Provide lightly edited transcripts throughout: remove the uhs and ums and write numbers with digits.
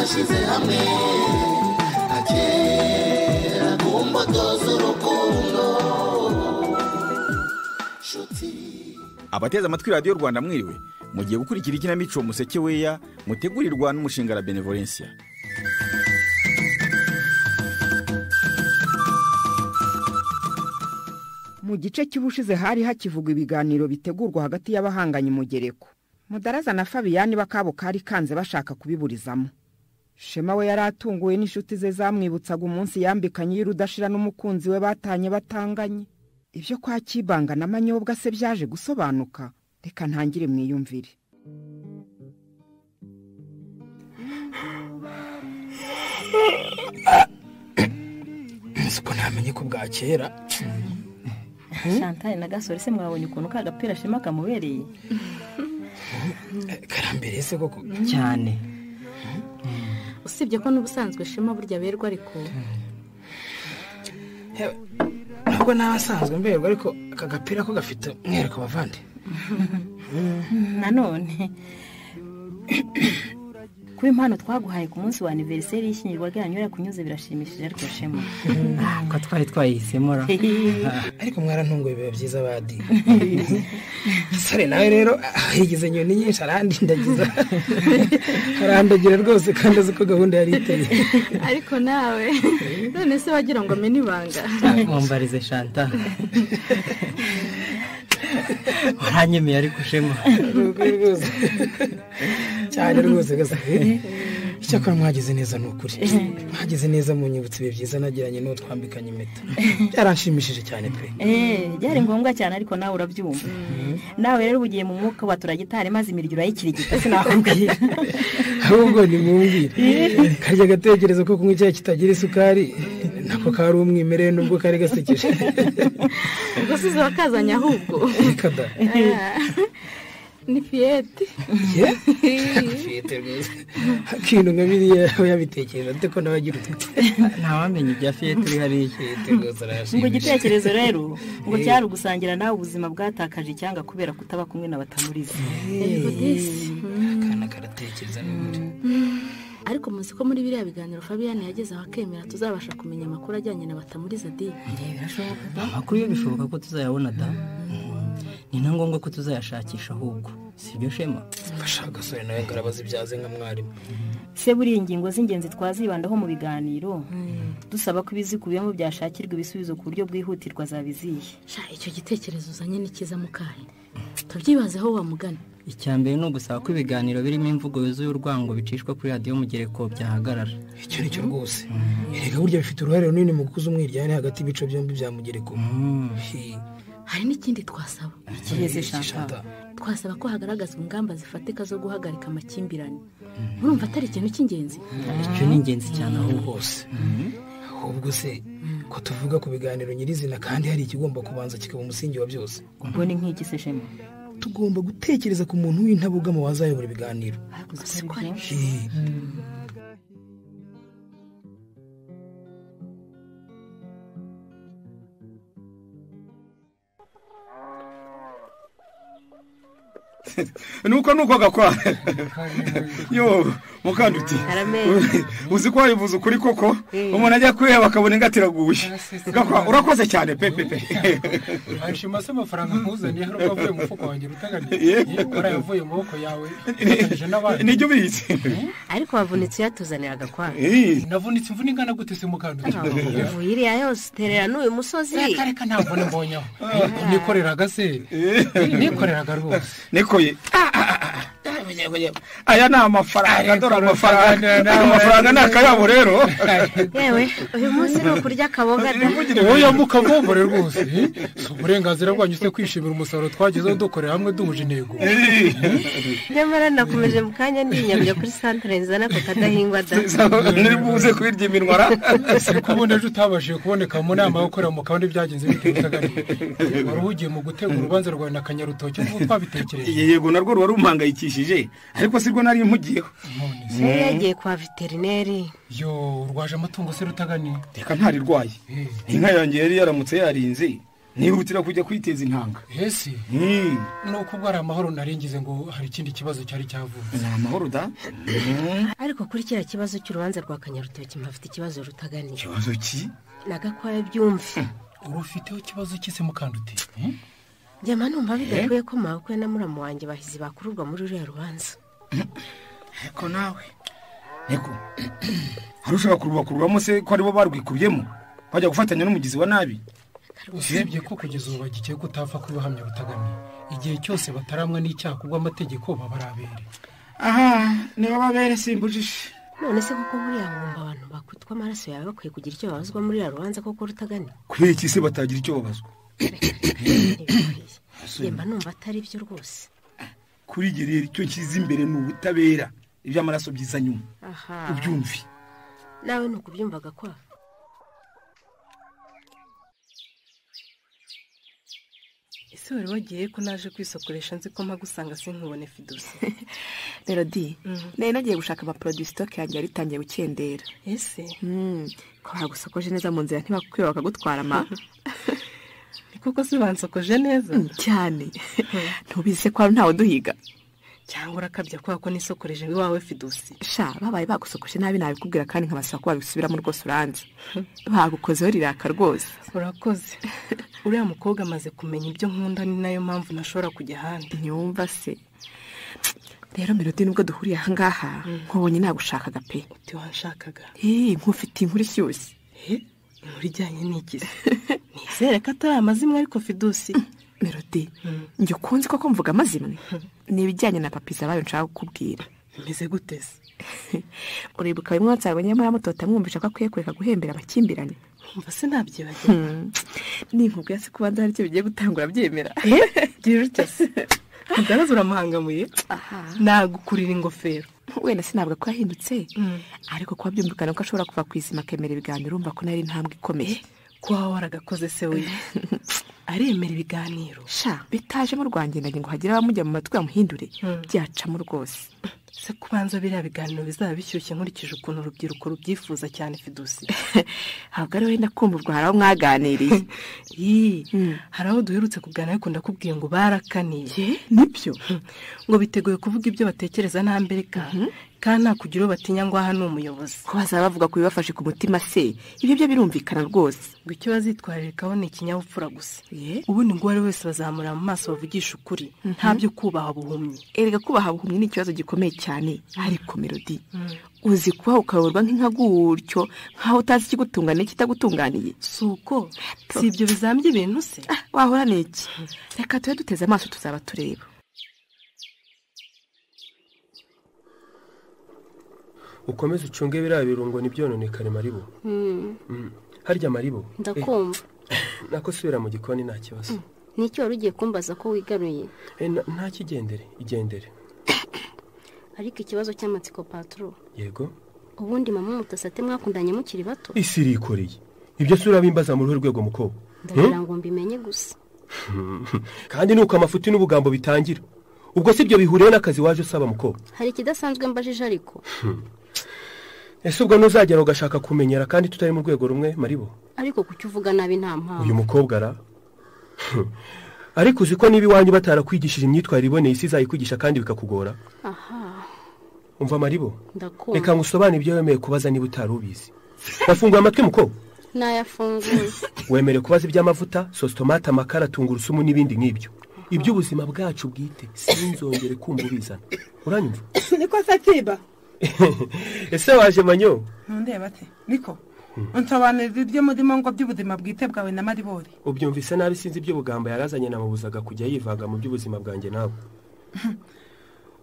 twashyize hamwe agera ku mbuto z'urukundo. Abateze amatwi radiyo Rwanda mwiriwe, mugiye gukurikira ikinamico Museke Weya mutegurirwa n'umushinga la Benevolencia. Mu gice cy'ubushize hari hakivugwa ibiganiro bitegurwa hagati y'abahanganye Mugereko. Mudaraza na Fabiyani bakabo kari kanze bashaka kubiburizamo. Shema we yaratunguwe n'inshuti ze zamwibutsaga umunsi yambikanye y'urudashira n'umukunzi we batanye batanganye. Ibyo kwa Kibanga na Manyobwa se byaje gusobanuka, reka ntangire mwiyumvire. Siko namenye ko bwakera. Chantal na Gasore se mwabonye ukuntu kagapira Shema kamubereye? Karambere se koko cyane. Usibye ko n'ubusanzwe Shema burya berwa ariko. Ntabwo nasanzwe mberwa ariko kagapira ko gafite mwereko bavande. Nanone kuba impano twaguhaye ku munsi wa anniversaire y'ishyingirwa ryanyu yakunyuze birashimishije ariko Shema. Ko twari twayihisemo ra. Ariko mwarantunguye biba byiza badi. Sare nawe rero yigize nyoni nyinshi arandindagiza. Arandagira rwose kandi azi ko gahunda yari iteye. Ariko nawe none se wagira ngo meni banga. Mumbarize Chantal. Waranyemeye ariko Shema. Rwose. Cyane rwose gasake. Icyakora mwagize neza n'ukuri. Mwagize neza mu nyibutse byiza nagiranye no twambikanye impeta. Yarashimishije cyane pe. Byari ngombwa cyane ariko nawe urabyumva. Nawe rero ugiye mu mwuka wa turagitare maze imiryo urayikirigita sinakubwira. Ahubwo ni mumbwire. Karya gatekerezo ko kunywa icyayi kitagira isukari nako kari umwimerere nubwo kari gasekeje. Ubwo sizo wakazanya ahubwo. Kada. Ni Fiete. Fiete rwose. Kintu ngabiriye yabitekereza ate ko nabagira utute. Ntawamenye ibya Fiete uri hari Fiete rwose arashimishije. Ngo gitekerezo rero ngo cyari gusangira nawe ubuzima bwatakaje cyanga kubera kutaba kumwe na Batamuriza. Kana karatekereza n'uri. Ariko muzi ko muri biriya biganiro Fabiyani yageze akemera tuzabasha kumenya amakuru ajyanye na Batamuriza di. Birashoboka. Amakuru yo bishoboka ko tuzayabona da. Ni ngombwa ko tuzayashakisha ahubwo. Sibyo Shema? Bashaka sore nawe ngarabazi byaze nka mwarimu. Se buri ingingo z'ingenzi twazibandaho mu biganiro. Dusaba ko ibizikubiyemo byashakirwa ibisubizo ku buryo bwihutirwa zabiziye. Sha icyo gitekerezo uzanye nikiza mukahe. Tubyibazeho wa mugani. Icyambere no gusaba ko ibiganiro birimo imvugo yuzuye urwango bicishwa kuri radio Mugereko byahagarara. Icyo nicyo rwose. Erega burya bifite uruhare runini mu gukuza umwiryane hagati y'ibice byombi bya Mugereko. Hari n'ikindi twasaba. Ikigeze Chantal. Twasaba ko hagaragazwa ingamba zifatika zo guhagarika amakimbirane. Urumva atari ikintu cy'ingenzi? Icyo ni ingenzi cyane aho hose. Ahubwo se ko tuvuga ku biganiro nyirizina kandi hari ikigomba kubanza kikaba umusingi wa byose. Ubwo ni nk'iki se Shema? Tugomba gutekereza ku muntu w'intabuga mu wazayobora ibiganiro. nuko gakwa yo mukanduti uzi ko wayivuze ukuri koko umuntu ajya kureba akabona ingatiraguye gakwa urakoze cyane pepepe ashima se amafaranga nkuzaniye hari uko avuye mu mufuko wanjye rutaganiye yavuye mu maboko yawe ufatanyije n'abandi nijyo bizi ariko wavunitse yatuzanira gakwa navunitse imvune ingana gute se mukanduti iriya yose terera n'uyu musozi reka ntabwo mbonyeho nikoreraga se nikoreraga rwose nikoye aya ni amafaranga dore amafaranga ni akayabo rero yewe uyu munsi ni ukurya akaboga da oya mukagobore rwose si uburenganzira bwanyu se kwishimira umusaruro twagezeho dukorera hamwe duhuje intego nyamara nakomeje mu kanya ndinyamye kuri centre nzana ko kadahingwa da nibuze kwirya iminwa ra si kubona ejo utabashije kuboneka mu nama yo gukorera mu kabone byagenze bitagari wari ugiye mu gutegura urubanza rwawe na Kanyarutoki n'uko twabitekereje yego narwo wari umuhangayikishije ariko sirwo nari mugiyeho yagiye kwa veterineri yo urwaje amatungo se rutagani reka ntari rwaye inka yanjye yari yaramutse yarinze nihutira kujya kwiteza intanga. Ese nuko ubwo ari amahoro naringize ngo hari ikindi kibazo cyari cyavutse. Ni amahoro da. ariko kuri kiriya kibazo cy'urubanza rwa Kanyarutoki mpafite ikibazo Rutaganira. Ikibazo ki? Nagakwaya byumve. Urufiteho ikibazo kise Mukanduti? Njyama numva bidakwiye ko mabukwe na muramu wanjye bahizi bakururwa muri ruriya rubanza. Ariko nawe Niko harushaka kurubakurwamo se ko aribo barwikubiyemo bajya gufatanya n'umugizi wa nabi. Usibye ko kugeza ubu bagiye kutapfa kubihamya Rutaganira. Igihe cyose bataramwa n'icyaha kubw'amategeko babarabere. Aha niba babere simbujishe. None se koko buriya ngumba abantu bakutwa amaraso yawe bakwiye kugira icyo babazwa muri ya rubanza koko Rutaganira? Kubera iki se batagira icyo babazwa? Yemba numva atari byo rwose. Kuri gerera icyo kiza imbere n'ubutabera iby'amaraso byiza nyuma. Ubyumvi. Nawe nukubyumvaga kwa? Ese wari wagiye ko naje kwisokoresha nzi ko mpagusanga sinkubone Fidusi. Melody nari nagiye gushaka amaproduit stock yanjye yaritangiye gukendera. Ese ko bagusokoje neza mu nzira ntibakwiye bakagutwara ma. Koko se bansokoje neza cyane. Ntubize ko ari ntawe duhiga. Cyangwa urakabya kwa ko nisokoreje iwawe Fidusi. Sha babaye bagusokoje nabi nabikubwira kandi nkabasaba ko babisubiramo rwose uranze. Bagukozeho riraka rwose. Urakoze. Uriya mukobwa amaze kumenya ibyo nkunda ni nayo mpamvu nashobora kujya ahandi. Nyumva se. Rero Melody nubwo duhuriye aha ngaha nkubonye nagushakaga pe. Uti wanshakaga? Nkufite inkuru ishyushye. Inkuru ijyanye n'iki? Nizere ko atari amazimwe ariko Fidusi. Melody njye ukunze ko mvuga amazimwe ni ibijyanye na papiza bayo nshaka kukubwira. Bimeze gute se? Uribuka bimwe watsabonye muri amutota mwumvisha ko akwiye kureka guhembera amakimbirane. Umva se nabyibagiwe. Ni nkubwiye se kubanza hari icyo bigiye gutangura byemera. Gira utya se. Ugaraza uramuhangamuye. Nagukurira ingofero. Wenda sinabwa ko yahindutse ariko kuba byumvikana ko ashobora kuva kwizima akemera ibiganiro urumva ko nari intambwe ikomeye. Kuba waragakoze se we. Aremera ibiganiro. Sha bitaje mu Rwanda ngo hagira abamujya mu matwi yamuhindure byacamo rwose. Se kubanza biriya biganiro bizaba bishyushye nkurikije ukuntu urubyiruko rubyifuza cyane Fidusi. Ntabwo ari wenda kumburwa haraho mwaganiriye. Hari aho duherutse kuganira ariko ndakubwiye ngo barakaniye. Nibyo ngo biteguye kuvuga ibyo batekereza nta mbereka kandi nta kugira batinya ngo aha ni umuyobozi. Ko bazaba bavuga ko bibafashe ku mutima se ibyo byo birumvikana rwose. Ngo icyo bazitwarikaho ni ikinyabupfura gusa. Ubundi ngo uwari wese bazamura mu maso bavugisha ukuri nta byo kubaha buhumyi. Erega kubaha buhumyi ni ikibazo gikomeye cyane ariko Melody uzi kuba ukayoborwa nk'inka gutyo nkaho utazi ikigutungana n'ikitagutunganiye. Suko si ibyo bizambye ibintu se wahora n'iki? Reka tube duteze amaso tuzaba tureba. Ukomeze ucunge biriya birungo nibyononekare Maribo. Harya Maribo ndakumva. Nako subira mu gikoni nta kibazo. Nicyo wari ugiye kumbaza ko wigaruye? Nta kigendere igendere. Ariko ikibazo cy'amatsiko patro. Yego. Ubundi mama mutasate mwakundanye mukiri bato? Isiri ikoreye. Ibyo sura bimbaza mu rwego mukobwa. Ndagira ngo mbimenye gusa. Kandi nuko amafuti n'ubugambo bitangira. Ubwo sibyo bihuriye n'akazi waje usaba mukobwa. Hari ikidasanzwe mbajije ariko. Ese ubwo nuzagera ugashaka kumenyera kandi tutari mu rwego rumwe Maribo? Ariko kuki uvuga nabi nta mpamvu. Uyu mukobwa ara. Ariko uziko nibi wanyu batarakwigishije imyitwarire iboneye isi izayikwigisha kandi bikakugora. Aha. Umva Maribo. Ndakumva. Reka ngusobanire ibyo wemeye kubaza niba utarubizi. Wafunguye amatwi mukobwa? Nayafunguye. Wemere kubaza iby'amavuta, sauce tomate, amakara, tungurusumu n'ibindi nk'ibyo. Iby'ubuzima bwacu bwite sinzongere kumva ubizana. Uranyumva? Niko Satiba. Ese waje Manyo? Ndeba ate? Niko. Unsobanurira ibyo mudimo ngo by'ubuzima bwite bwawe na Maribori. Ubyumvise nabi sinzi iby'ubugamba yarazanye namubuzaga kujya yivanga mu by'ubuzima bwanjye nawe.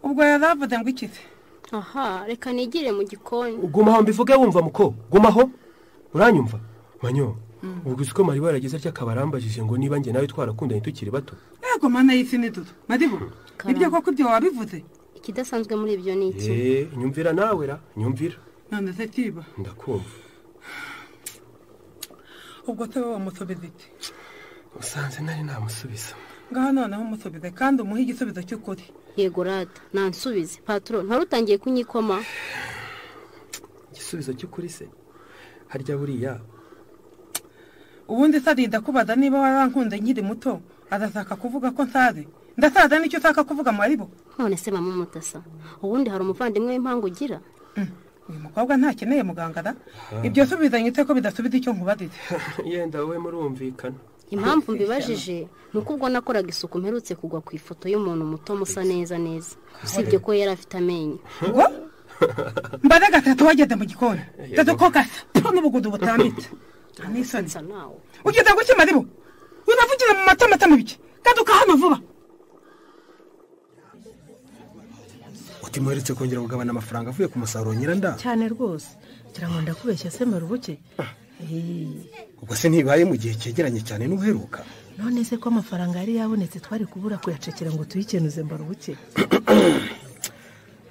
Ubwo yaravuze ngo ikize. Aha, reka nigire mu gikoni. Gumaho mbivuge wumva muko. Gumaho. Uranyumva? Manyo. Ubwo uziko Maribori yageze atya kabarambajije ngo niba nge nawe twarakundanye tukiri bato. Yego mana y'isi ni dudu. Maribo. Ibyo koko byo wabivuze. Ikidasanzwe muri ibyo ni iki? Nyumvira nawe ra, nyumvira. None se Tiba. Ndakumva. Ubwo se wowe umusubiza iki? Usanze nari namusubiza. Ngaho noneho umusubize kandi umuhe igisubizo cy'ukuri. Yego rata, nansubize. Patron, ntarutangiye kunyikoma. Igisubizo cy'ukuri se? Harya buriya ubundi sarinda kubaza niba warankunze nkiri muto azashaka kuvuga ko nsaze ndasaza nicyo ushaka kuvuga mu aribo. None se mama Mutasa ubundi hari umuvandimwe w'impangu ugira? Uyu mukobwa ntakeneye muganga da. Ibyo subizanye ko bidasubiza icyo nkubadize. Yenda we murumvikana. Impamvu mbibajije nuko ubwo nakoraga isuku mperutse kugwa ku ifoto y'umuntu muto musa neza neza. Usibye ko yari afite amenyo. Ngo mbaraga gatatu wageze mu gikoni. Tadukokasa n'ubugudu butambitse. Anisoni. Ugeze gukima ribo. Unavugira mu mata mu biki. Kaduka hano vuba. Utimuheretse kongera kugabana amafaranga avuye ku musaruro Nyiranda. Cyane rwose. Kirango ndakubeshya se Marubuke. Ubwo se ntibaye mu gihe cyegeranye cyane n'uheruka. None se ko amafaranga yari yabonetse twari kubura kuyacekera ngo tuyikenuze Marubuke.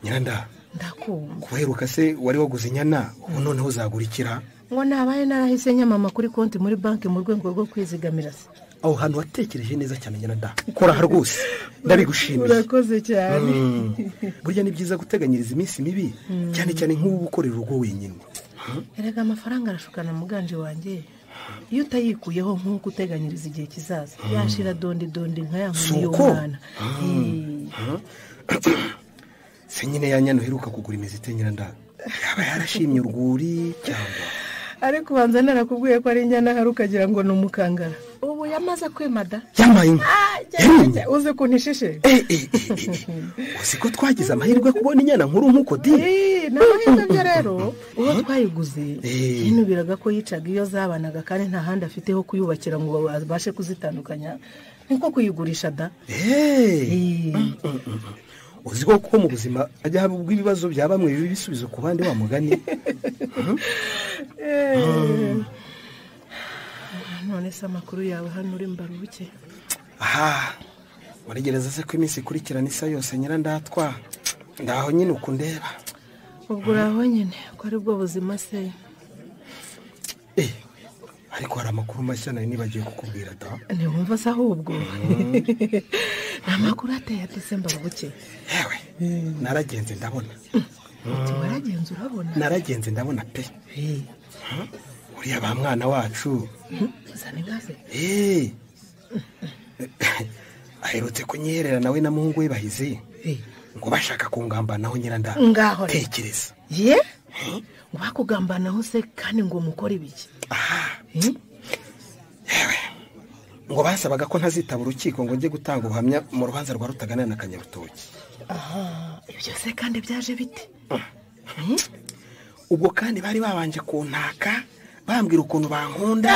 Nyiranda. Ndakumva. Kuheruka se wari waguze inyana ubu noneho uzagurikira? Ngo nabaye narahise nyamama kuri konti muri banki mu rwego rwo kwizigamira se. Aho hantu watekereje neza cyane Nyiranda. Ukora rwose. Ndabigushimiye. Urakoze cyane. Burya ni byiza guteganyiriza iminsi mibi cyane cyane nk'ubu ukorera urugo wenyine. Erega amafaranga arashukana muganje wanjye. Iyo utayikuyeho nk'uko uteganyiriza igihe kizaza yashira donde nka ya nkumi y'umwana. Se nyine yanyana uheruka kugura imizite Nyiranda. Yaba yarashimye urwuri cyangwa ariko banza narakubwiye ko ari inyana harukagira ngo numukangara. Ubu yamaze kwemada. Yamaye. Uze kuntishishe. Uzi ko twagize amahirwe kubona inyana nkuru nkuko di. N'amahirwe byo rero uwo twayiguze inubiraga ko yicaga iyo zabanaga kandi nta handi afiteho kuyubakira ngo babashe kuzitandukanya niko kuyigurisha da. Uzi ko mu buzima ajya habubwa ibibazo bya bamwe bibisubizo ku bandi wa mugani. None se amakuru yawe hano uri Mbarubuke? Warigereza se ko iminsi ikurikirana isa yose Nyirandatwa. Ndaho nyine ukundeba. Ubwo uraho nyine ko ari bwo buzima se. Ariko hari amakuru mashya nari nibagiye kukubwira da. Ntiwumva se ahubwo. Amakuru ateye ate Mbarubuke? Yewe naragenze ndabona. Waragenze urabona? Naragenze ndabona pe. Uriya ba mwana wacu. Zane ngaze. Aherutse kunyerera nawe na muhungu we Bahizi. Ngo bashaka kungambanaho Nyiranda. Ngaho tekereza. Ye? Ngo bakugambanaho se kandi ngo mukore ibiki? Yewe. Ngo basabaga ko ntazitaba urukiko ngo njye gutanga ubuhamya mu rubanza rwa Rutagana na Kanyarutoki. Ibyo se kandi byaje bite? Ubwo kandi bari babanje kuntaka bambwira ukuntu bankunda.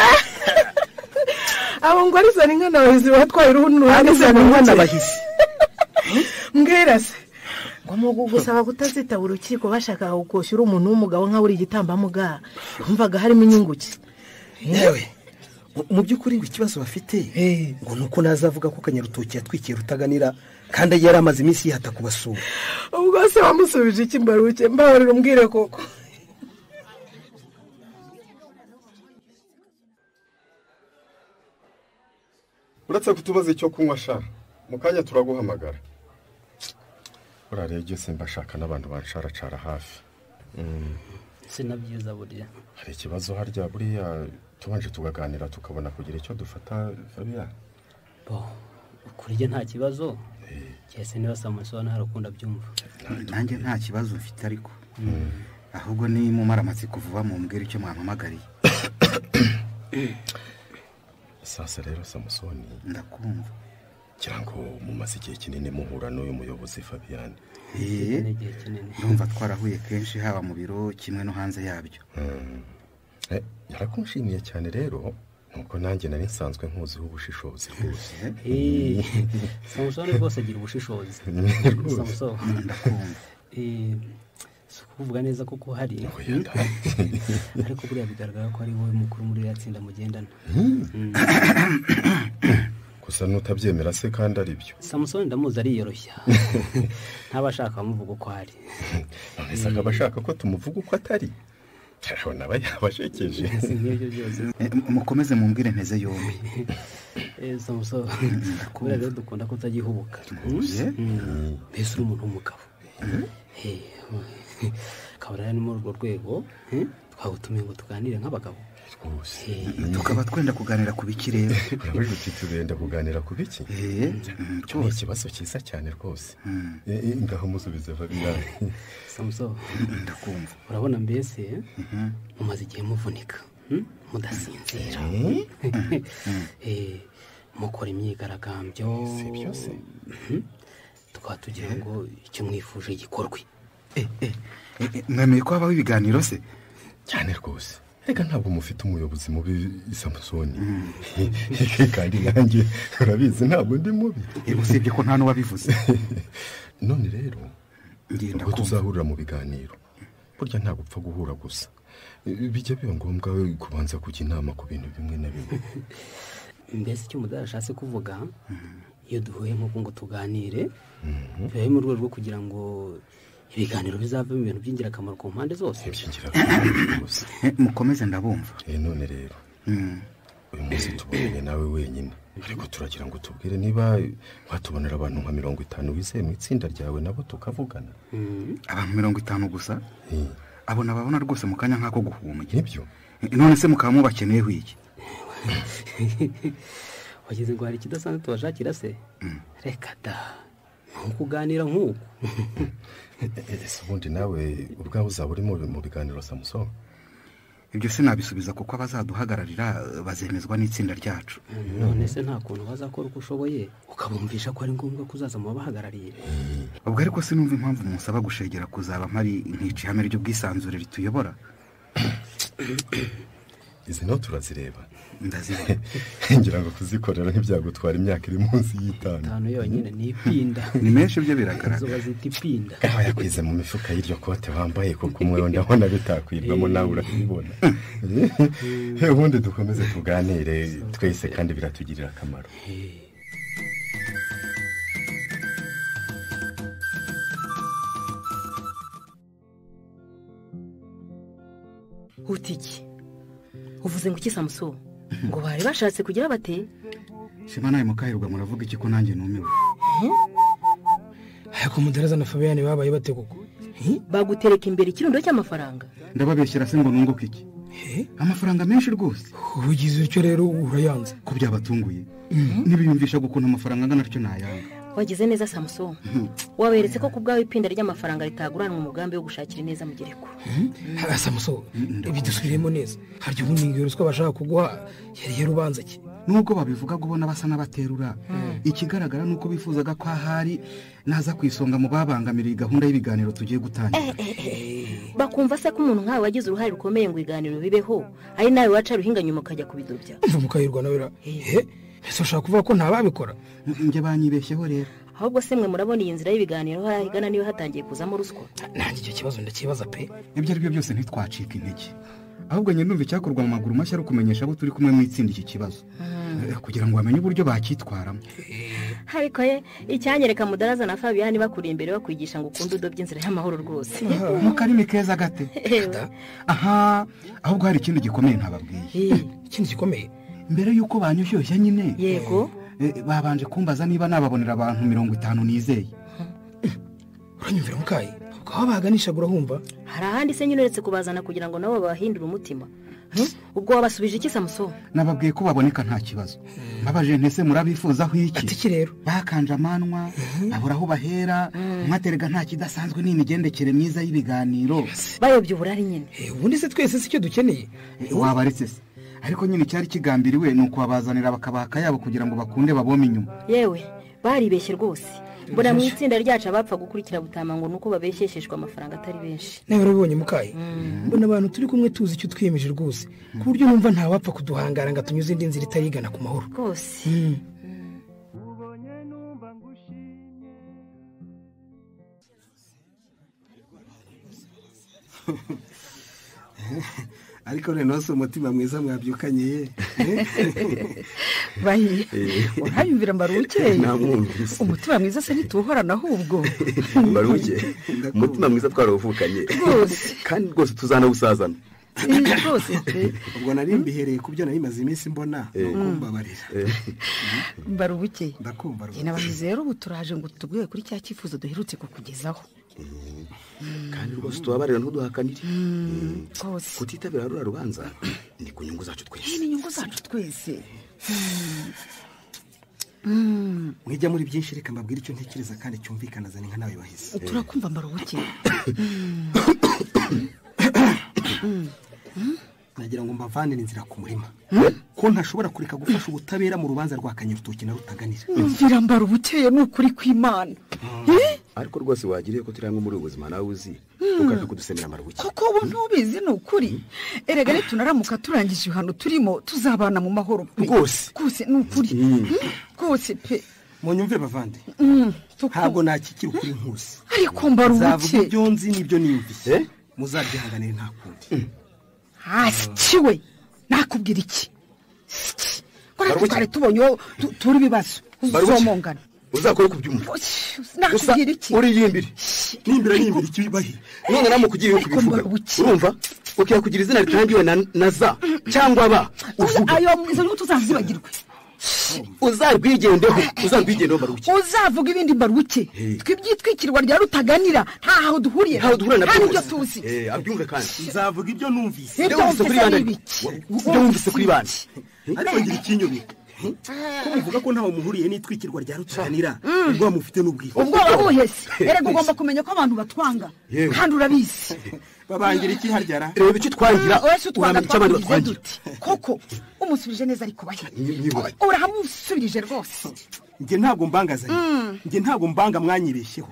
Abo ngo ari zani nkana Bahizi batwaye uruhunu n'uruhande nkana Bahizi. Mbwira se ngo mugugusaba kutazitaba urukiko bashaka gukoshyura umuntu w'umugabo nka uri igitambamugara umvaga harimo inyunguki. Yewe mu by'ukuri ngo ikibazo bafite ngo nuko nazavuga ko Kanyarutoki yatwikiye Rutaganira kandi yari amaze iminsi yihata kubasura. Ubwo se wamusubije iki Mbarubuke? Mbabarira umbwire koko. Uretse kutubaza icyo kunywa sha mukanya turaguhamagara. Urarebye se mbashaka n'abantu bansharacara hafi. Sinabyiza buriya. Hari ikibazo harya buriya tubanje tugaganira tukabona kugira icyo dufata Fabian. Kurije nta kibazo. Cyese niba Samusoni harakunda byumva. Nanjye nta kibazo mfite ariko. Ahubwo ni mu maramatsi kuvuba mu mbwira icyo mwampamagariye. Sasa rero Samusoni ndakumva. Kirango mu masike kinini muhura n'uyu muyobozi Fabian. Ndumva twarahuye kenshi haba mu biro kimwe no hanze yabyo. Yarakunshimiye cyane rero nuko nanjye nari nsanzwe nkuziho ubushishozi rwose. Samusoni rwose agira ubushishozi. Samusoni ndakumva. Kuvuga neza kuko hari ariko buriya bigaragara ko ari wowe mukuru muri yatsinda mugendana. Gusa nutabyemera se kandi ari byo. Samusoni ndamuzi ariyoroshya. Ntabashaka bamuvuga uko ari. None se akabashaka ko tumuvuga uko atari. Cyarabona bayabashekeje. Mukomeze mumbwire nteze yombi. Samusoni kubera rero dukunda ko utagihubuka. Mbese uri umuntu w'umugabo. Kabara ni muri urwo rwego twagutumiye ngo tuganire nk'abagabo. tukaba twenda kuganira ku biki rero urabona uti tugenda kuganira ku biki ni ikibazo cyiza cyane rwose ngaho musubize Fabiyani. Samuso ndakumva. urabona mbese mumaze igihe muvunika mudasinzira mukora imyigaragambyo si byose tukaba tugira ngo icyo mwifuje gikorwe. mwemeye ko habaho ibiganiro se? cyane rwose reka ntabwo mufite umuyobozi mubi Samusoni kandi nanjye urabizi ntabwo ndi mubi usibye ko nta n'uwabivuze. none rero ubwo tuzahurira mu biganiro burya ntabwo upfa guhura gusa bijya biba ngombwa kubanza kujya inama ku bintu bimwe na bimwe. mbese icyo umudari ashatse kuvuga iyo duhuye nk'uko ngo tuganire bibaye mu rwego rwo kugira ngo ibiganiro bizavamo ibintu by'ingirakamaro ku mpande zose. mukomeze ndabumva. none rero uyu munsi tubonye nawe wenyine ariko turagira ngo tubwire niba watubonera abantu nka 50 wizeye mu itsinda ryawe nabo tukavugana. abantu 50 gusa? abona babona rwose mu kanya nk'ako guhuma. nibyo none se mukaba mubakeneyeho iki? wagize ngo hari ikidasanzwe tubashakira se? reka da nkukuganira nk'uko ese ubundi nawe ubwawe uzaba uri mu biganiro Samuso? ibyo se nabisubiza kuko abazaduhagararira bazemezwa n'itsinda ryacu. none se nta kuntu bazakora uko ushoboye ukabumvisha ko ari ngombwa kuzaza mu babahagarariye? ubwo ariko sinumva impamvu musaba gushegera kuzaba mpari nkica ihame ry'ubwisanzure rituyobora. izi no turazireba ndazibona ngira ngo kuzikorera ntibyagutwara imyaka iri munsi y'itanu yonyine ni ipinda. ni menshi byo biragaragara. zo bazita ipinda. aho yakwize mu mifuka y'iryo kote wambaye kuko umwe ndabona bitakwirwamo nawe urabibona. ubundi dukomeze tuganire twese kandi biratugirira akamaro. utiki uvuze ngo iki Samuso? ngo bari bashatse kugira bate? shema nawe mukahirwa muravuga iki ko nanjye numiwe? ariko Mudaraza na Fabiyani babaye bate koko? bagutereka imbere ikirundo cy'amafaranga? ndababeshyira se ngo nunguke iki? amafaranga menshi rwose. ugize icyo rero urayanze ko byabatunguye nibiyumvisha gukuna amafaranga angana atyo nayanga. wagize neza Samuso waberetse ko kubwawe ipinda ry'amafaranga ritaguranwa umugambi wo gushakira neza mugereko. Samuso bidusubiremo neza harya ubundi ingero siko bashaka kuguha yari yarubanza ki? nubwo babivuga gubona basa n'abaterura ikigaragara nuko bifuzaga ko ahari naza kwisonga mu babangamira gahunda y'ibiganiro tugiye gutangira. bakumva se ko umuntu nkawe wagize uruhare rukomeye ngo ibiganiro bibeho ari nawe waca ruhinga nyuma ukajya kubidobya. umva mukahirwa nawe ese ushaka kuvuga ko ntababikora? njye banyibeshyeho rero. ahubwo se mwe murabona iyi nzira y'ibiganiro hahigana niyo hatangiye kuzamo ruswa? nanjye icyo kibazo ndakibaza pe. ibyo ari byo byose ntitwacika intege ahubwo njye ndumva icyakorwa mu maguru mashya ari ukumenyesha abo turi kumwe mu itsinda iki kibazo kugira ngo bamenye uburyo bakitwaramo. ariko icyanyereka Mudaraza na Fabiyani bakuri imbere bakwigisha ngo ukunde udobye inzira y'amahoro rwose. mu karimi keza gate. aha ahubwo hari ikindi gikomeye ntababwiye. ikindi gikomeye? mbere yuko banyushyushya nyine yego babanje kumbaza niba nababonera abantu 50 nizeye. uranyumvira mukayi aho baganisha urahumva? hari ahandi se nyine uretse kubazana kugira ngo nabo babahindure umutima. ubwo wabasubije iki Samuso? nababwiye ko baboneka nta kibazo. babaje ntese murabifuzaho iki? ati rero bakanje amanwa babura aho bahera mwaterega nta kidasanzwe n'imigendekere myiza y'ibiganiro bayobye uburari nyine. ubundi se twese sicyo dukeneye? wabaretse se ariko nyine cyari kigambiriwe nuko babazanira bakabaka yabo kugira ngo bakunde babome inyuma. yewe baribeshye rwose. mbona mu itsinda ryacu abapfa gukurikira butama ngo nuko babeshyeshejwe amafaranga atari benshi. nawe urabibonye mukayi mbona abantu turi kumwe tuzi icyo twiyemeje rwose ku buryo numva ntawapfa kuduhangara ngo tunyuze indi nzira itarigana ku mahoro rwose. ariko rero si umutima mwiza mwabyukanye bahiye urayumvira mbaruke umutima mwiza se ntituwuhorana ahubwo mbaruke umutima mwiza twarawuvukanye kandi rwose tuzanawusazana rwose ubwo nari mbihereye ku byo nari maze iminsi mbona kumbabarira mbaruke ndakumva rwose nabahize rero ubu turaje ngo tubwiye kuri cya cyifuzo duherutse kukugezaho kandi rwose tubabarira ntuduhakanire kutitabira ruriya rubanza ni ku nyungu zacu twese ni inyungu zacu twese mwijya muri byinshi reka mbabwire icyo ntekereza kandi cyumvikana zane nka nawe bahise turakumva Mbarubuke nagira ngo mbavanire inzira ku murima ko ntashobora kureka gufasha ubutabera mu rubanza rwa Kanyarutoki na Rutaganira mvira Mbarubuke ni ukuri kw'Imana ariko rwose wagiriye ko turi muri ubuzima nawe uzi ukaje kudusemera Mbarubuke koko ubu ntubizi ni ukuri erega rero tunaramuka turangije hano turimo tuzabana mu mahoro rwose ni ukuri rwose pe munyumve bavande ntabwo nakikira ukuri nkusi ariko Mbarubuke zavuga ibyo nzi n'ibyo niyumvise muzabyihanganire nta kundi kiwe nakubwira iki ko twari tubonye turi bibazo uzomongana uzakora kubyumva nakubwira iki uri yimbire nimbira iki bahi none namukugiye kubivuga urumva ukiyakugira izina ritangiwe na za cyangwa ba ayo izo nyuto tuzazibagirwe uzarwigendeho Mbarubuke uzavuga ibindi Mbarubuke twibyitwikirwa rya Rutaganira ntaho duhuriye kandi ibyo tuzi abyumve kandi nzavuga ibyo numvise ibyo wumvise kuri bandi ariko ngira ikinyobera ko muvuga ko ntaho muhuriye n'itwikirwa rya Rutaganira ubwo mufite n'ubwifu ubwo wabuhese erega ugomba kumenya ko abantu batwanga kandi urabizi babangira iki haryara reba icyo twangira uramenya icyo abandi batwangira koko umusubije neza ariko bahe urahamusubirije rwose njye ntabwo mbangazanye njye ntabwo mbanga mwanyibeshyeho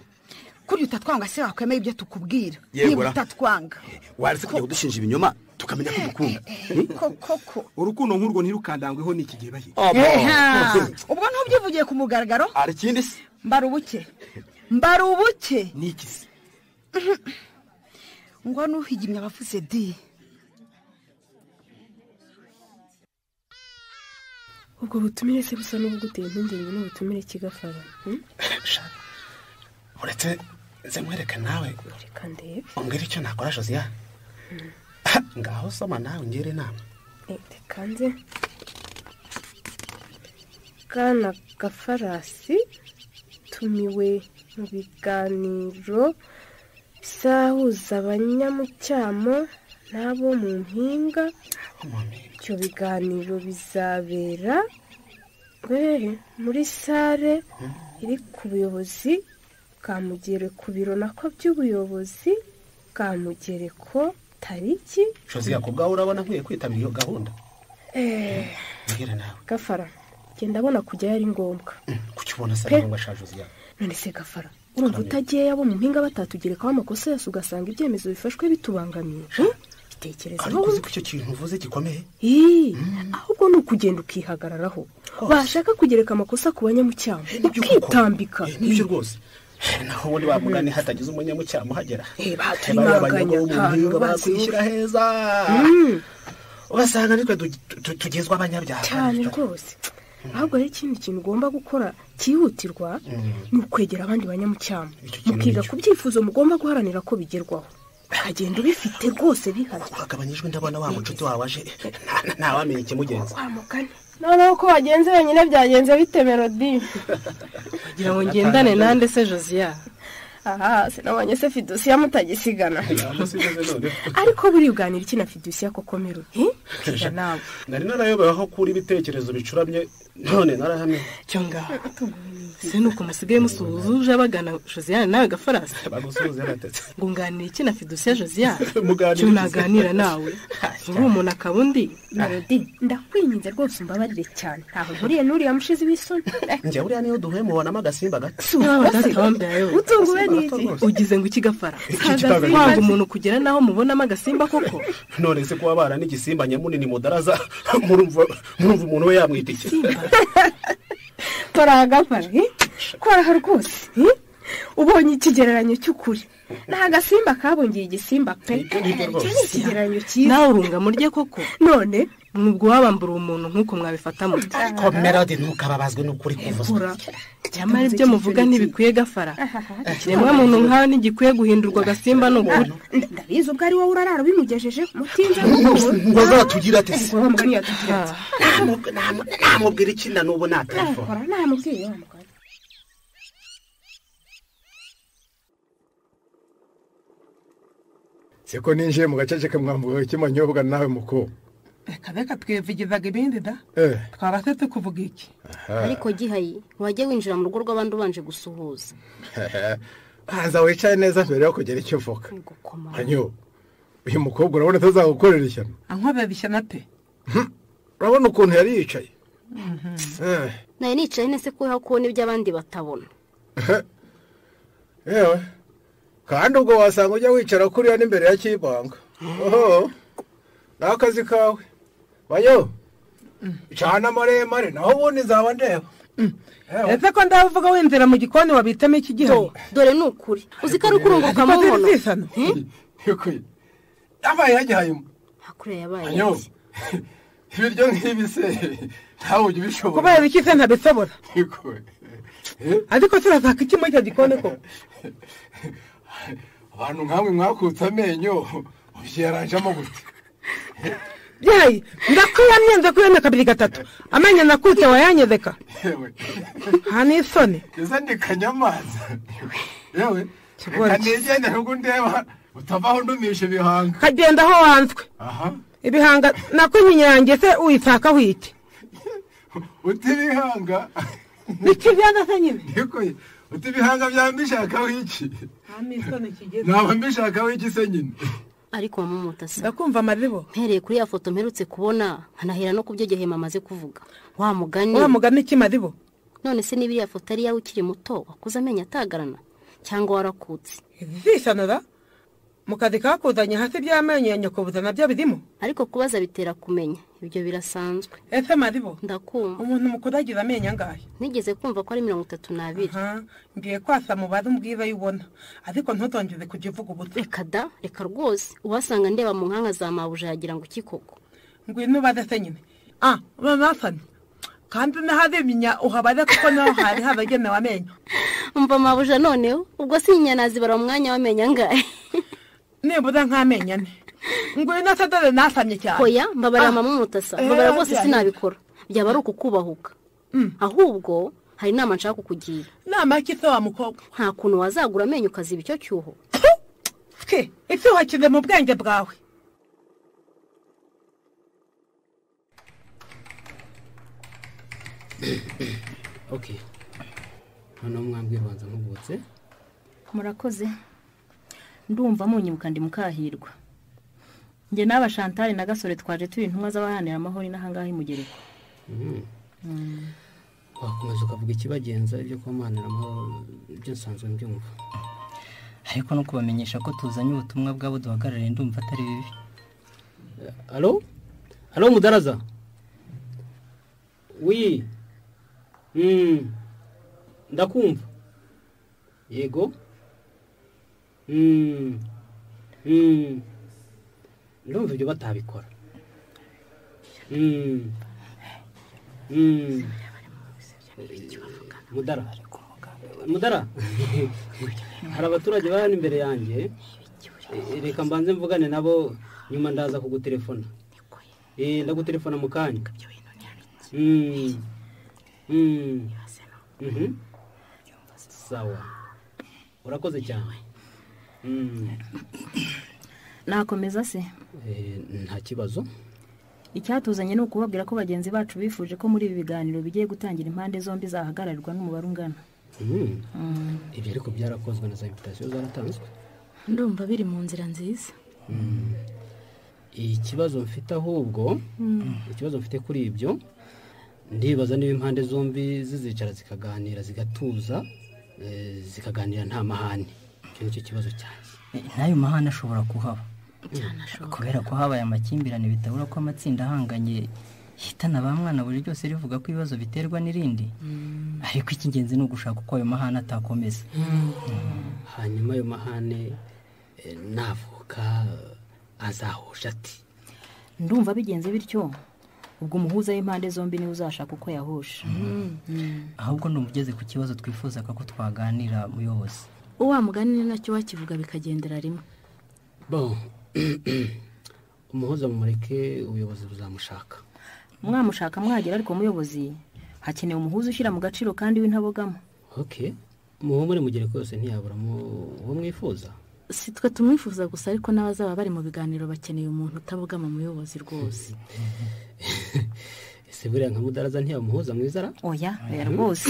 kuri utatwanga se wakwemeye ibyo tukubwira niba utatwanga waretse kujya kudushinja ibinyoma tukamenya ko dukunda koko urukundo nk'urwo ntirukandangweho n'iki gihe bahe ubwo ntubyivugiye ku mugaragaro ari ikindi se Mbarubuke n'iki se ngo nuhigimye abavuze di ubwo butumire se busa n'ubuguteye impungenge n'ubutumire kigafara uretse zemwereke nawe reka ndebe umbwire icyo nakora Josiya ngaho soma nawe ngire inama reka nze Kana Gafarasi tumiwe mu biganiro bizahuza abanyamucyamo n'abo mu mpinga ibyo biganiro bizabera muri sare iri ku buyobozi bwa Mugereko biro nako by'ubuyobozi bwa Mugereko tariki Josiya ko bwawe urabona nkwiye kwitabira iyo gahunda mbwira nawe Gafara genda abona kujya ari ngombwa kucyubona se ngombwa sha Josiya none se Gafara urumva utagiye abo mu mpinga batatugerekaho amakosa yose ugasanga ibyemezo bifashwe bitubangamiye bitekereza ariko uzi ko icyo kintu uvuze gikomeye ahubwo ni ukugenda ukihagararaho bashaka kugereka amakosa ku banyamucyamo ukitambika nibyo rwose naho ubundi bamugane hatagize umunyamucyamo uhagera batayimaganya bakwishyira heza ugasanga nitwe tugezwa abanyabyaha cyane rwose ahubwo rero ikindi kintu ugomba gukora cyihutirwa ni ukwegera abandi banyamucyamo mukiga ku byifuzo mugomba guharanira ko bigerwaho ukagenda ubifite rwose bihari uragabanyijwe ndabona wa mucuti wawe aje ntawamenya ikimugenza noneho ko wagenze wenyine byagenze bite Melody kugira ngo ngendane nande se Josiya sinabonye se Fidusiya mutagisigana ariko buri uganira iki na Fidusiya koko Melody nawe nari narayobeyeho kuri ibitekerezo bicuramye none narahamye cyo ngaho se nuko musigaye musuhuje abagana Josiya nawe Gafarasi bagusuhuze natetse ngo nganire iki na Fidusiya Josiya cyo naganira nawe uri umuntu akabundi Melody ndakwinginze rwose umbabarire cyane ntaho nkuriye n'uriya mushizi w'isoni njye buriya niyo duhuye mubonamo agasimba gato utunguwe n'iki ugize ngo iki Gafara kwanga umuntu kugera naho mubonamo agasimba koko none se kuba bara n'igisimba nyamunini mudaraza murumva umuntu we yamwita iki Gafara kwaraha rwose ubonye ikigereranyo cy'ukuri nta gasimba kabongiye igisimba pe ikigereranyo cyiza nawe urunga murye koko none nubwo wabambura umuntu nk'uko mwabifata muti ko Melody ntukababazwe n'ukuri kuvuza cyamara ibyo muvuga ntibikwiye Gafara ikiremwa muntu nkawe ntigikwiye guhindurwa agasimba n'ukuri ndabizi ubwo ari wowe urarara bimugejeje mutinze ngo zatugira ati namubwira iki na n'ubu nta telefone namubwiye siko ninjiye mu gacece kamwambuye kimanyobwa nawe muko reka twivugizaga ibindi da twaba se tukuvuga iki ariko gihayi wajya winjira mu rugo rw'abandi ubanje gusuhuza haza wicaye neza mbere yo kugera icyo uvuga hanyo uyu mukobwa urabona atazagukorera ishyano ankorera ishyano pe urabona ukuntu yari yicaye nawe nicaye nese ko kubona ibyo abandi batabona yewe kandi ubwo wasanga ujya wicara kuriya n'imbere ya kibanga oho ni akazi kawe banyo icana maremare naho ubundi nzaba ndeba ese ko ndavuga winjira mu gikoni wabitamo iki gihe dore ni ukuri uzi ko ari ukurunguruka mu nkono yabaye yagihayemo hakure yabaye ibiryo nk'ibi se ntawe ujya ubishobora kubera iki se ntabishobora ariko turazaka iki muri icyo gikoni ko abantu nkamwe mwakutse amenyo ubyiyaranjemo gute byayi ndakuyamye nze kuyamye kabiri gatatu amenyo nakutse wayanyezeka nta n'isoni izo ndikanya amazi yewe reka nigende nubwo ndeba utavaho ndumisha ibihanga kagenda aho wanzwe ibihanga nakunyinya yanjye se uyitakaho iki uti ibihanga ikibyanza se nyine uti ibihanga byambishakaho iki naba mbishakaho iki se nyine ariko mumutasa ndakumva amaribo mpereye kuri ya foto mperutse kubona nkanahera no kubyo gihema amaze kuvuga wa mugani iki maribo none se niba iriya foto ari yawe ukiri muto wakuze amenyo atagarana cyangwa warakutse zisanura mu kazi kakuzanye hasi by'amenyo ya nyakubuza nabyo birimo ariko kubaza bitera kumenya ibyo birasanzwe ese maribo ndakumva umuntu mukuru agira amenyo angahe nigeze kumva ko ari 32 ngiye kwasa mubare umbwiza yubona ariko ntutongeze kujya uvuga ubutse reka da reka rwose uwasanga ndeba mu nkanka za mabuja yagira ngo ikikoko ngwino ubaze se nyine uranasamye kandi naharemenya uhabare kuko naho hari habagenewe amenyo umva mabuja noneho ubwo si inyanazi bara umwanya w'amenyo angahe nibura nk'amenyo ane ngwino se dore nasamye cyane hoya mbabara mama mutasa mbabara rwose sinabikora byaba ari ukukubahuka ahubwo hari inama nshaka kukugira inama ki se wa mukobwa nta kuntu wazagura amenyo ukaziba icyo cyuho ese wakize mu bwenge bwawe okay hano mwambwira banza nkubutse murakoze ndumva munyibuka ndi mukahirwa nge n'aba Chantal na Gasore twaje turi intumwa z'abahanira amahoro n'ahangaha imugereko wakomeza ukavuga ikibagenza ibyo kubahanira amahoro ibyo nsanzwe mbyumva ariko no kubamenyesha ko tuzanye ubutumwa bwabo duhagarariye ndumva atari bibi alo mudaraza wi ndakumva yego ndumva ibyo batabikora mudara hari abaturage bari hano imbere yanjye reka mbanze mvugane nabo nyuma ndaza kugutelefona ndagutelefona mu kanya sawa urakoze cyane nakomeza se nta kibazo icyatuzanye ni ukubabwira ko bagenzi bacu bifuje ko muri ibi biganiro bigiye gutangira impande zombi zahagararirwa n'umubare ungana ibyo ariko byarakozwe na za invitasiyo zaratanzwe ndumva biri mu nzira nziza ikibazo mfite ahubwo ikibazo mfite kuri ibyo ndibaza niba impande zombi zizicara zikaganira zigatuza zikaganira nta mahane icyo nicyo kibazo cyanjye n'ayo mahane ashobora kuhaba kubera ko habaye amakimbirane bitabura ko amatsinda ahanganye hitana ba mwana buri ryose rivuga ko ibibazo biterwa n'irindi ariko icy'ingenzi ni ugushaka uko ayo mahane atakomeza hanyuma ayo mahane navuka azahusha ati ndumva bigenze bityo ubwo umuhuza w'impande zombi niwe uzashaka uko yahusha ahubwo ndumugeze ku kibazo twifuzaga ko twaganira muyobozi uwa mugani nacyo wakivuga bikagendera rimwe umuhuza mumureke ubuyobozi buzamushaka mwamushaka mwagera ariko muyobozi hakenewe umuhuza ushyira mu gaciro kandi w'intabogamo muhumure mugere kose ntiyaburamo uwo mwifuza si twe tumwifuza gusa ariko n'abazaba bari mu biganiro bakeneye umuntu utabogama umuyobozi rwose. ese buriya nka Mudaraza ntiyamuhuza mwiza ra? Oya rwose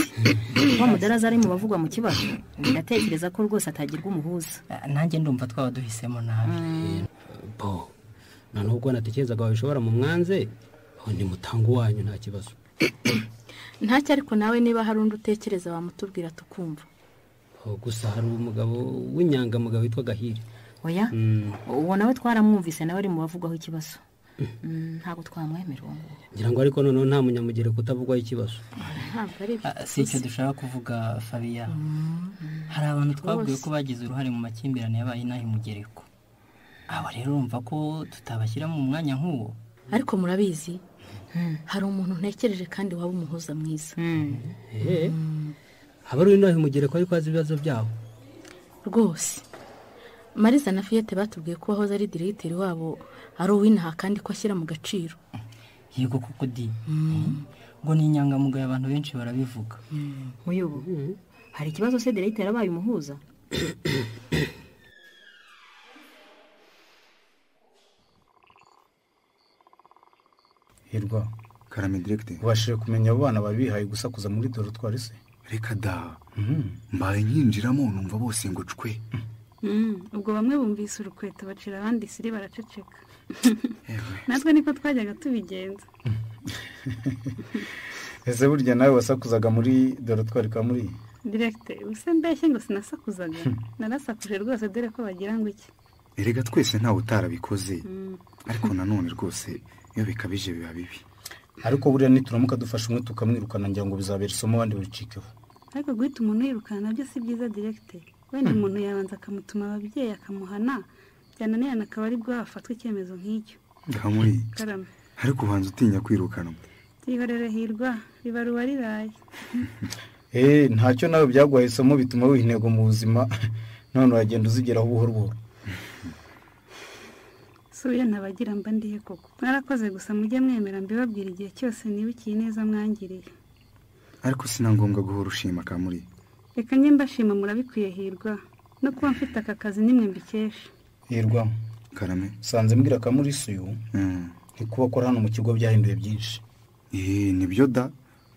kuba Mudaraza ari mu bavugwa mu kibazo ndatekereza ko rwose atagirwa umuhuza. nanjye ndumva twaba duhisemo nabi. bo noneho ubwo natekerezaga wabishobora mu mwanze ni mutango wanyu nta kibazo. ntacyo ariko nawe niba hari undi utekereza wamutubwira tukumva. gusa hari umugabo w'inyangamugayo witwa Gahiri. Oya uwo nawe twaramwumvise nawe ari mu bavugwaho ikibazo. Ntabwo twamwemera uwo nguwo. ngira ngo ariko noneho nta munyamugere kutavugwaho ikibazo. si icyo dushaka kuvuga Fabiya. hari abantu twabwiye ko bagize uruhare mu makimbirane yabaye inaha Mugereko. aba rero urumva ko tutabashyira mu mwanya nk'uwo. ariko murabizi hari umuntu ntekereje kandi waba umuhuza mwiza. haba ari inaha Mugereko ariko azi ibibazo byabo rwose. Mariza na Fiyete batubwiye ko wahoze ari diregiteri wabo ari uw'inaha kandi ko ashyira mu gaciro. yego kuko di ngo ni inyangamugayo abantu benshi barabivuga. Muyobo hari ikibazo se diregiteri abaye umuhuza? Hirwa karame diregiteri ubashije kumenya abo bana babihaye gusakuza muri dorotwari se? reka da mbaye nyinjiramo numva bose ngo cwe. ubwo bamwe bumvise urukweto bacira abandi siri baraceceka. natwe niko twajyaga tubigenza. ese burya nawe wasakuzaga muri dorotwari ka muri? diregiteri ubuse mbeshye ngo sinasakuzaga narasakuje rwose dore ko bagira ngo iki. erega twese ntawe utarabikoze ariko nanone rwose iyo bikabije biba bibi. ariko buriya nituramuka dufashe umwe tukamwirukana ngira ngo bizabera isomo abandi babicikeho. ariko guhita umuntu yirukana nabyo si byiza diregiteri. wenda umuntu yabanza akamutuma ababyeyi akamuhana byananirana akaba ari bwo hafatwa icyemezo nk'icyo. muri Karame ariko ubanza utinya kwirukanwa. tuyihorere Hirwa ribaruwa riraye. ntacyo nawe byaguhaye isomo bituma wiha intego mu buzima none uragenda uzigeraho buhoro buhoro. suya ntabagira mba ndihe koko. mwarakoze gusa mujye mwemera mbibabwira igihe cyose nibukiye neza mwangiriye. ariko sina ngombwa guhora ushima kamuri. reka njye mbashima murabikwiye Hirwa no kuba mfite aka kazi nimwe mbikesha. Hirwa karame sanze mbwira kamuri suyu ntikuba ko hano mu kigo byahinduye byinshi. nibyo da